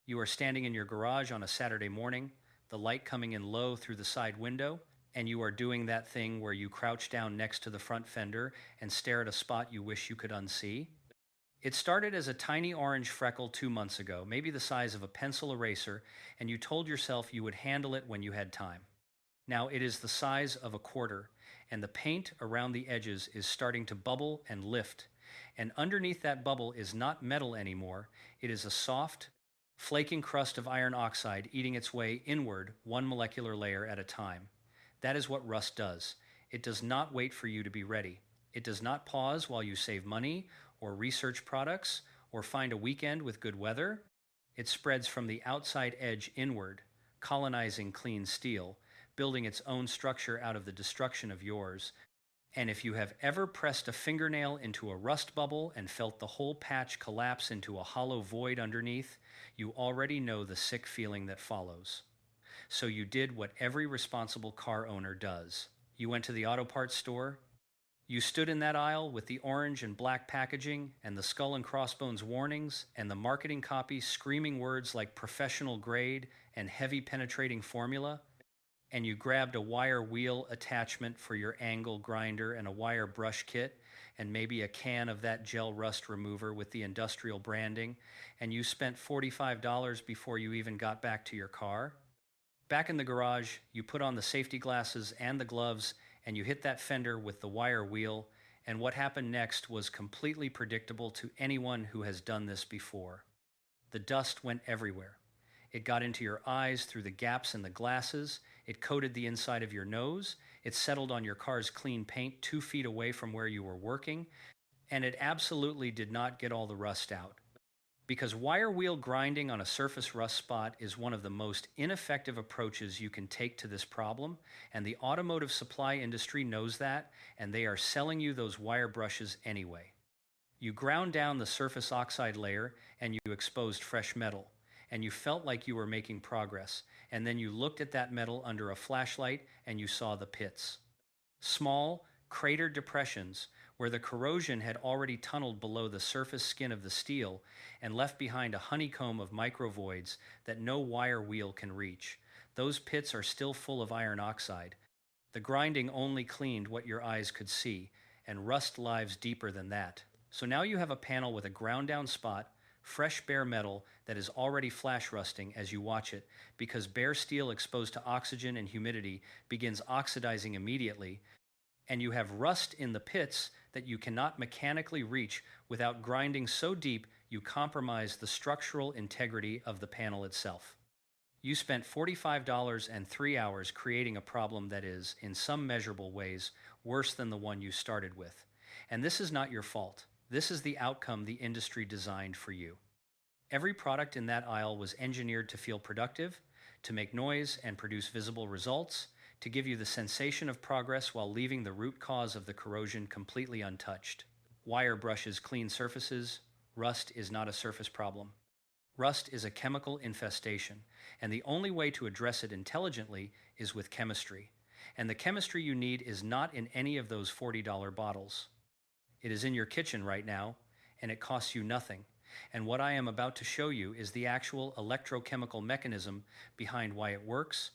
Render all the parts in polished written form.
You are standing in your garage on a Saturday morning, the light coming in low through the side window, and you are doing that thing where you crouch down next to the front fender and stare at a spot you wish you could unsee. It started as a tiny orange freckle 2 months ago, maybe the size of a pencil eraser, and you told yourself you would handle it when you had time. Now it is the size of a quarter, and the paint around the edges is starting to bubble and lift. And underneath that bubble is not metal anymore, it is a soft, flaking crust of iron oxide eating its way inward one molecular layer at a time. That is what rust does. It does not wait for you to be ready. It does not pause while you save money, or research products, or find a weekend with good weather. It spreads from the outside edge inward, colonizing clean steel, building its own structure out of the destruction of yours. And if you have ever pressed a fingernail into a rust bubble and felt the whole patch collapse into a hollow void underneath, you already know the sick feeling that follows. So you did what every responsible car owner does. You went to the auto parts store. You stood in that aisle with the orange and black packaging and the skull and crossbones warnings and the marketing copy screaming words like professional grade and heavy penetrating formula, and you grabbed a wire wheel attachment for your angle grinder and a wire brush kit and maybe a can of that gel rust remover with the industrial branding, and you spent $45 before you even got back to your car. Back in the garage, you put on the safety glasses and the gloves, and you hit that fender with the wire wheel, and what happened next was completely predictable to anyone who has done this before. The dust went everywhere. It got into your eyes through the gaps in the glasses, it coated the inside of your nose, it settled on your car's clean paint 2 feet away from where you were working, and it absolutely did not get all the rust out. Because wire wheel grinding on a surface rust spot is one of the most ineffective approaches you can take to this problem, and the automotive supply industry knows that, and they are selling you those wire brushes anyway. You ground down the surface oxide layer and you exposed fresh metal, and you felt like you were making progress, and then you looked at that metal under a flashlight and you saw the pits. Small, cratered depressions where the corrosion had already tunneled below the surface skin of the steel and left behind a honeycomb of microvoids that no wire wheel can reach. Those pits are still full of iron oxide. The grinding only cleaned what your eyes could see, and rust lives deeper than that. So now you have a panel with a ground down spot, fresh bare metal that is already flash rusting as you watch it, because bare steel exposed to oxygen and humidity begins oxidizing immediately, and you have rust in the pits that you cannot mechanically reach without grinding so deep you compromise the structural integrity of the panel itself. You spent $45 and 3 hours creating a problem that is, in some measurable ways, worse than the one you started with. And this is not your fault. This is the outcome the industry designed for you. Every product in that aisle was engineered to feel productive, to make noise and produce visible results, to give you the sensation of progress while leaving the root cause of the corrosion completely untouched. Wire brushes clean surfaces. Rust is not a surface problem. Rust is a chemical infestation, and the only way to address it intelligently is with chemistry. And the chemistry you need is not in any of those $40 bottles. It is in your kitchen right now, and it costs you nothing. And what I am about to show you is the actual electrochemical mechanism behind why it works,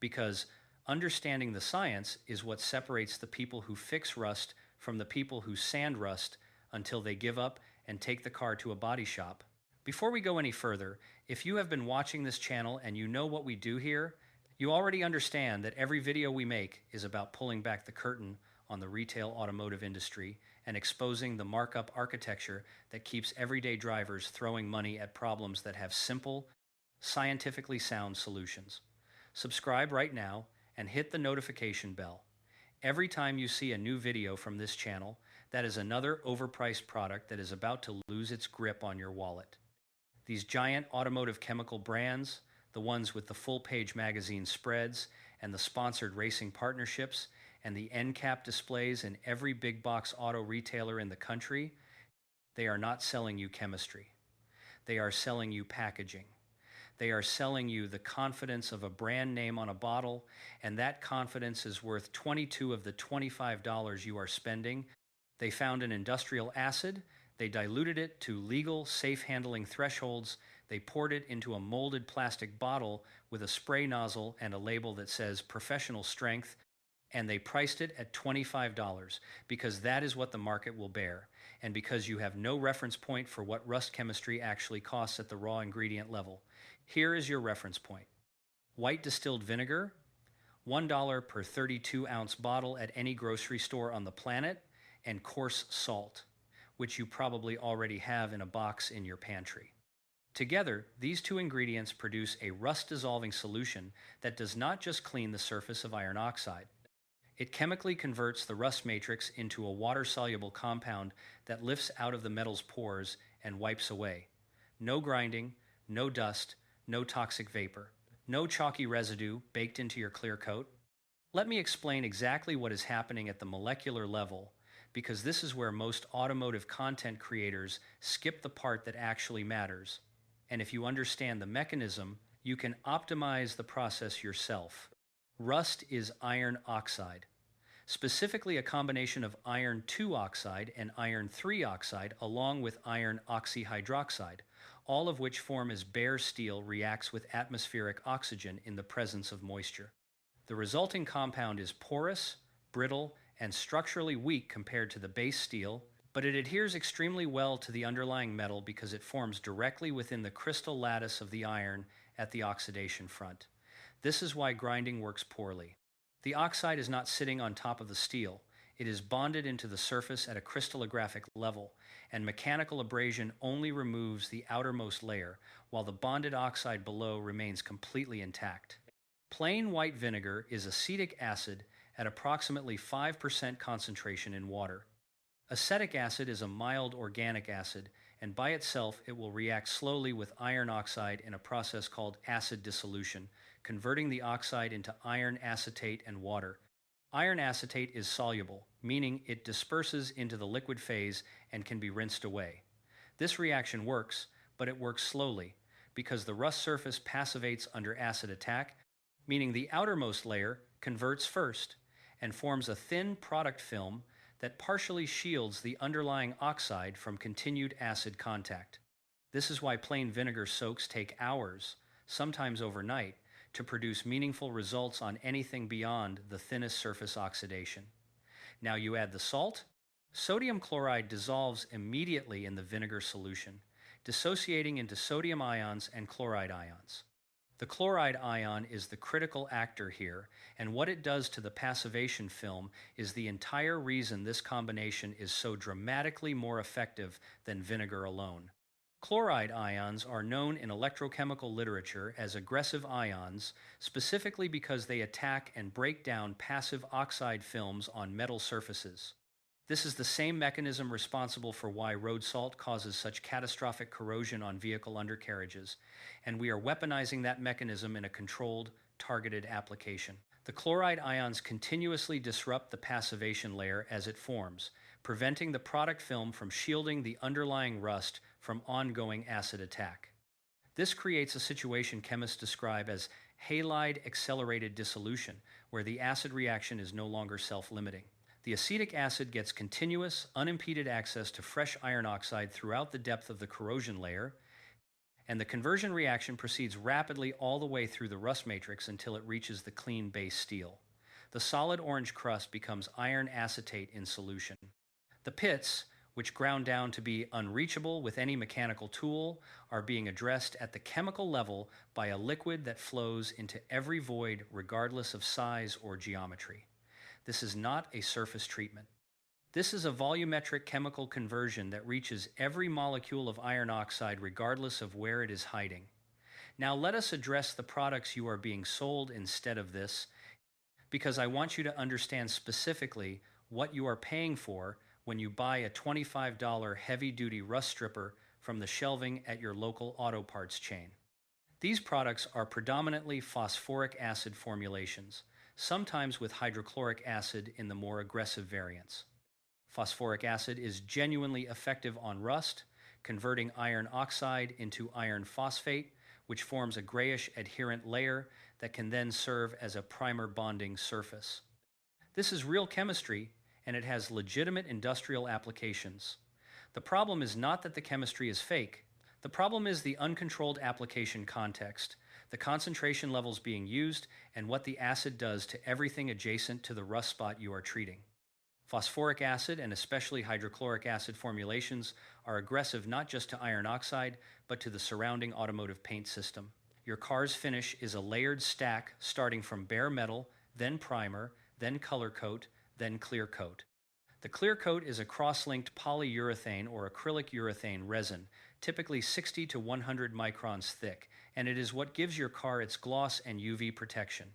because understanding the science is what separates the people who fix rust from the people who sand rust until they give up and take the car to a body shop. Before we go any further, if you have been watching this channel and you know what we do here, you already understand that every video we make is about pulling back the curtain on the retail automotive industry and exposing the markup architecture that keeps everyday drivers throwing money at problems that have simple, scientifically sound solutions. Subscribe right now and hit the notification bell. Every time you see a new video from this channel, that is another overpriced product that is about to lose its grip on your wallet. These giant automotive chemical brands, the ones with the full-page magazine spreads and the sponsored racing partnerships and the end cap displays in every big box auto retailer in the country, they are not selling you chemistry. They are selling you packaging. They are selling you the confidence of a brand name on a bottle, and that confidence is worth 22 of the $25 you are spending. They found an industrial acid, they diluted it to legal, safe handling thresholds, They poured it into a molded plastic bottle with a spray nozzle and a label that says professional strength, and they priced it at $25 because that is what the market will bear, and because you have no reference point for what rust chemistry actually costs at the raw ingredient level. Here is your reference point. White distilled vinegar, $1 per 32-ounce bottle at any grocery store on the planet, and coarse salt, which you probably already have in a box in your pantry. Together, these two ingredients produce a rust-dissolving solution that does not just clean the surface of iron oxide. It chemically converts the rust matrix into a water-soluble compound that lifts out of the metal's pores and wipes away. No grinding, no dust, no toxic vapor, no chalky residue baked into your clear coat. Let me explain exactly what is happening at the molecular level, because this is where most automotive content creators skip the part that actually matters. And if you understand the mechanism, you can optimize the process yourself. Rust is iron oxide, specifically a combination of iron 2 oxide and iron 3 oxide along with iron oxyhydroxide, all of which form as bare steel reacts with atmospheric oxygen in the presence of moisture. The resulting compound is porous, brittle, and structurally weak compared to the base steel, but it adheres extremely well to the underlying metal because it forms directly within the crystal lattice of the iron at the oxidation front. This is why grinding works poorly. The oxide is not sitting on top of the steel. It is bonded into the surface at a crystallographic level, and mechanical abrasion only removes the outermost layer, while the bonded oxide below remains completely intact. Plain white vinegar is acetic acid at approximately 5% concentration in water. Acetic acid is a mild organic acid, and by itself it will react slowly with iron oxide in a process called acid dissolution, converting the oxide into iron acetate and water. Iron acetate is soluble, meaning it disperses into the liquid phase and can be rinsed away. This reaction works, but it works slowly, because the rust surface passivates under acid attack, meaning the outermost layer converts first and forms a thin product film that partially shields the underlying oxide from continued acid contact. This is why plain vinegar soaks take hours, sometimes overnight, to produce meaningful results on anything beyond the thinnest surface oxidation. Now you add the salt. Sodium chloride dissolves immediately in the vinegar solution, dissociating into sodium ions and chloride ions. The chloride ion is the critical actor here, and what it does to the passivation film is the entire reason this combination is so dramatically more effective than vinegar alone. Chloride ions are known in electrochemical literature as aggressive ions, specifically because they attack and break down passive oxide films on metal surfaces. This is the same mechanism responsible for why road salt causes such catastrophic corrosion on vehicle undercarriages, and we are weaponizing that mechanism in a controlled, targeted application. The chloride ions continuously disrupt the passivation layer as it forms, preventing the product film from shielding the underlying rust from ongoing acid attack. This creates a situation chemists describe as halide accelerated dissolution, where the acid reaction is no longer self-limiting. The acetic acid gets continuous, unimpeded access to fresh iron oxide throughout the depth of the corrosion layer, and the conversion reaction proceeds rapidly all the way through the rust matrix until it reaches the clean base steel. The solid orange crust becomes iron acetate in solution. The pits, which ground down to be unreachable with any mechanical tool, are being addressed at the chemical level by a liquid that flows into every void regardless of size or geometry. This is not a surface treatment. This is a volumetric chemical conversion that reaches every molecule of iron oxide regardless of where it is hiding. Now let us address the products you are being sold instead of this, because I want you to understand specifically what you are paying for when you buy a $25 heavy-duty rust stripper from the shelving at your local auto parts chain. These products are predominantly phosphoric acid formulations, sometimes with hydrochloric acid in the more aggressive variants. Phosphoric acid is genuinely effective on rust, converting iron oxide into iron phosphate, which forms a grayish adherent layer that can then serve as a primer bonding surface. This is real chemistry, and it has legitimate industrial applications. The problem is not that the chemistry is fake. The problem is the uncontrolled application context, the concentration levels being used, and what the acid does to everything adjacent to the rust spot you are treating. Phosphoric acid and especially hydrochloric acid formulations are aggressive not just to iron oxide, but to the surrounding automotive paint system. Your car's finish is a layered stack starting from bare metal, then primer, then color coat, then clear coat. The clear coat is a cross-linked polyurethane or acrylic urethane resin, typically 60 to 100 microns thick, and it is what gives your car its gloss and UV protection.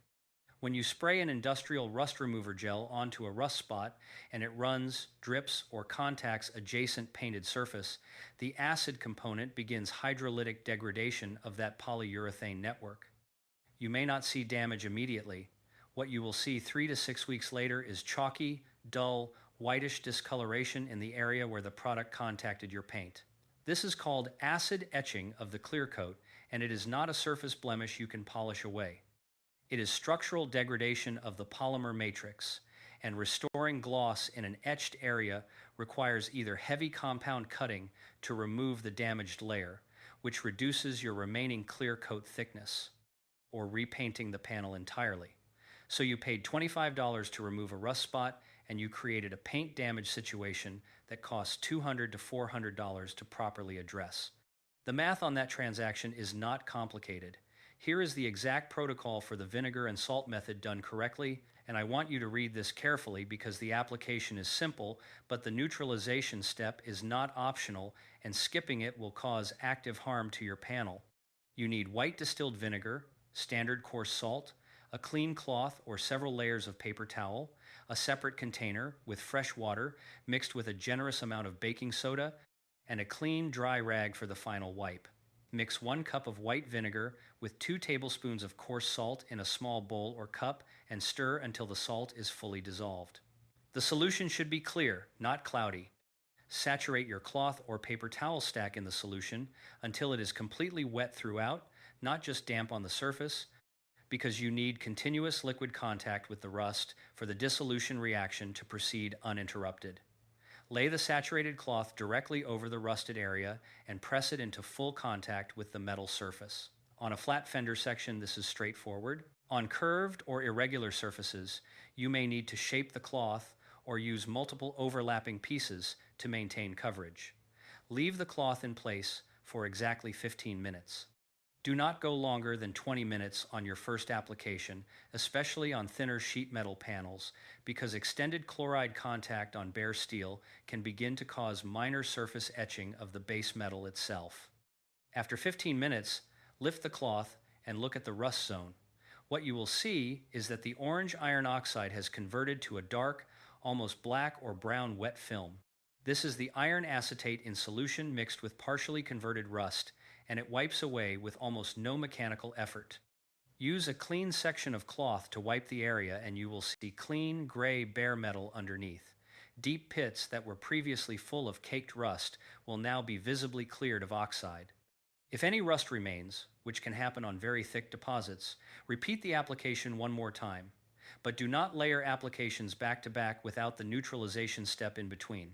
When you spray an industrial rust remover gel onto a rust spot and it runs, drips, or contacts adjacent painted surface, the acid component begins hydrolytic degradation of that polyurethane network. You may not see damage immediately. What you will see 3 to 6 weeks later is chalky, dull, whitish discoloration in the area where the product contacted your paint. This is called acid etching of the clear coat, and it is not a surface blemish you can polish away. It is structural degradation of the polymer matrix, and restoring gloss in an etched area requires either heavy compound cutting to remove the damaged layer, which reduces your remaining clear coat thickness, or repainting the panel entirely. So you paid $25 to remove a rust spot, and you created a paint damage situation that costs $200 to $400 to properly address. The math on that transaction is not complicated. Here is the exact protocol for the vinegar and salt method done correctly, and I want you to read this carefully because the application is simple, but the neutralization step is not optional, and skipping it will cause active harm to your panel. You need white distilled vinegar, standard coarse salt, a clean cloth or several layers of paper towel, a separate container with fresh water mixed with a generous amount of baking soda, and a clean, dry rag for the final wipe. Mix 1 cup of white vinegar with 2 tablespoons of coarse salt in a small bowl or cup and stir until the salt is fully dissolved. The solution should be clear, not cloudy. Saturate your cloth or paper towel stack in the solution until it is completely wet throughout, not just damp on the surface, because you need continuous liquid contact with the rust for the dissolution reaction to proceed uninterrupted. Lay the saturated cloth directly over the rusted area and press it into full contact with the metal surface. On a flat fender section, this is straightforward. On curved or irregular surfaces, you may need to shape the cloth or use multiple overlapping pieces to maintain coverage. Leave the cloth in place for exactly 15 minutes. Do not go longer than 20 minutes on your first application, especially on thinner sheet metal panels, because extended chloride contact on bare steel can begin to cause minor surface etching of the base metal itself. After 15 minutes, lift the cloth and look at the rust zone. What you will see is that the orange iron oxide has converted to a dark, almost black or brown wet film. This is the iron acetate in solution mixed with partially converted rust, and it wipes away with almost no mechanical effort. Use a clean section of cloth to wipe the area and you will see clean, gray, bare metal underneath. Deep pits that were previously full of caked rust will now be visibly cleared of oxide. If any rust remains, which can happen on very thick deposits, repeat the application one more time, but do not layer applications back to back without the neutralization step in between.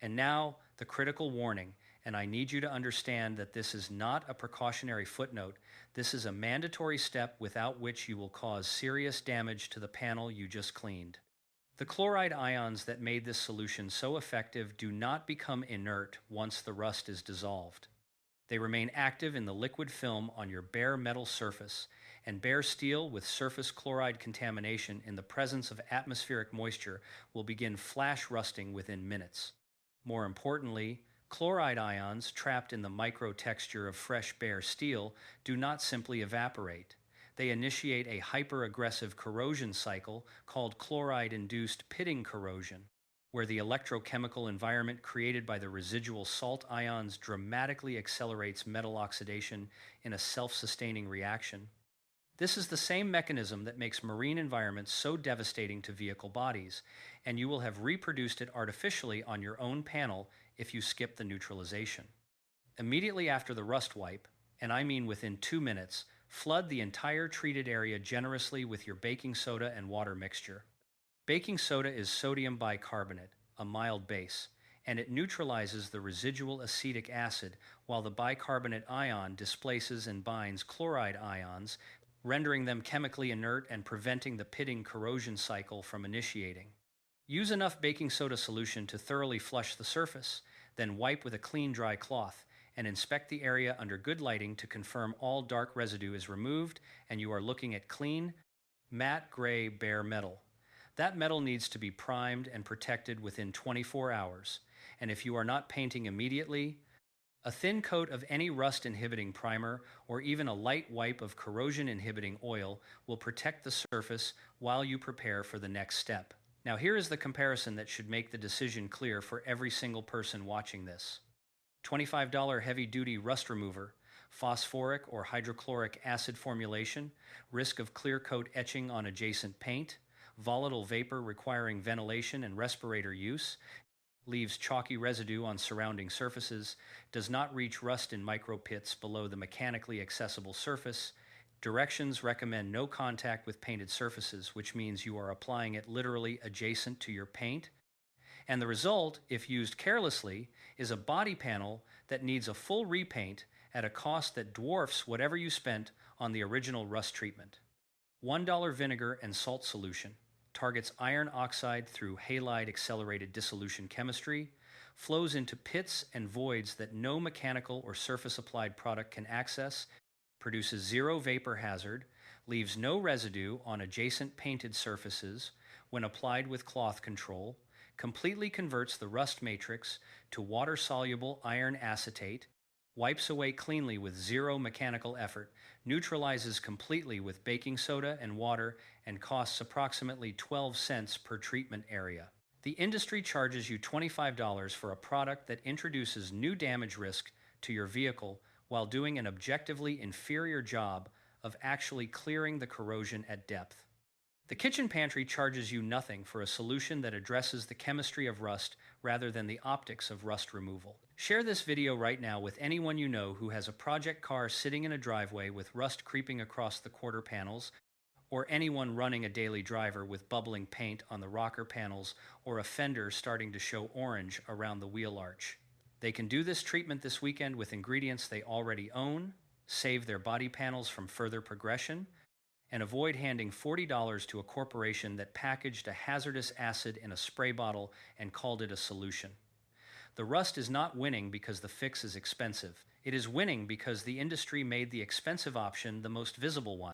And now, the critical warning, and I need you to understand that this is not a precautionary footnote. This is a mandatory step without which you will cause serious damage to the panel you just cleaned. The chloride ions that made this solution so effective do not become inert once the rust is dissolved. They remain active in the liquid film on your bare metal surface, and bare steel with surface chloride contamination in the presence of atmospheric moisture will begin flash rusting within minutes. More importantly, chloride ions trapped in the microtexture of fresh bare steel do not simply evaporate. They initiate a hyper-aggressive corrosion cycle called chloride-induced pitting corrosion, where the electrochemical environment created by the residual salt ions dramatically accelerates metal oxidation in a self-sustaining reaction. This is the same mechanism that makes marine environments so devastating to vehicle bodies, and you will have reproduced it artificially on your own panel if you skip the neutralization. Immediately after the rust wipe, and I mean within 2 minutes, flood the entire treated area generously with your baking soda and water mixture. Baking soda is sodium bicarbonate, a mild base, and it neutralizes the residual acetic acid, while the bicarbonate ion displaces and binds chloride ions, rendering them chemically inert and preventing the pitting corrosion cycle from initiating. Use enough baking soda solution to thoroughly flush the surface, then wipe with a clean, dry cloth, and inspect the area under good lighting to confirm all dark residue is removed and you are looking at clean, matte gray bare metal. That metal needs to be primed and protected within 24 hours, and if you are not painting immediately, a thin coat of any rust-inhibiting primer or even a light wipe of corrosion-inhibiting oil will protect the surface while you prepare for the next step. Now here is the comparison that should make the decision clear for every single person watching this. $25 heavy-duty rust remover, phosphoric or hydrochloric acid formulation, risk of clear coat etching on adjacent paint, volatile vapor requiring ventilation and respirator use, leaves chalky residue on surrounding surfaces, does not reach rust in micro pits below the mechanically accessible surface. Directions recommend no contact with painted surfaces, which means you are applying it literally adjacent to your paint. And the result, if used carelessly, is a body panel that needs a full repaint at a cost that dwarfs whatever you spent on the original rust treatment. $1 vinegar and salt solution targets iron oxide through halide accelerated dissolution chemistry, flows into pits and voids that no mechanical or surface applied product can access, produces zero vapor hazard, leaves no residue on adjacent painted surfaces when applied with cloth control, completely converts the rust matrix to water-soluble iron acetate, wipes away cleanly with zero mechanical effort, neutralizes completely with baking soda and water, and costs approximately 12 cents per treatment area. The industry charges you $25 for a product that introduces new damage risk to your vehicle while doing an objectively inferior job of actually clearing the corrosion at depth. The kitchen pantry charges you nothing for a solution that addresses the chemistry of rust rather than the optics of rust removal. Share this video right now with anyone you know who has a project car sitting in a driveway with rust creeping across the quarter panels, or anyone running a daily driver with bubbling paint on the rocker panels or a fender starting to show orange around the wheel arch. They can do this treatment this weekend with ingredients they already own, save their body panels from further progression, and avoid handing $40 to a corporation that packaged a hazardous acid in a spray bottle and called it a solution. The rust is not winning because the fix is expensive. It is winning because the industry made the expensive option the most visible one.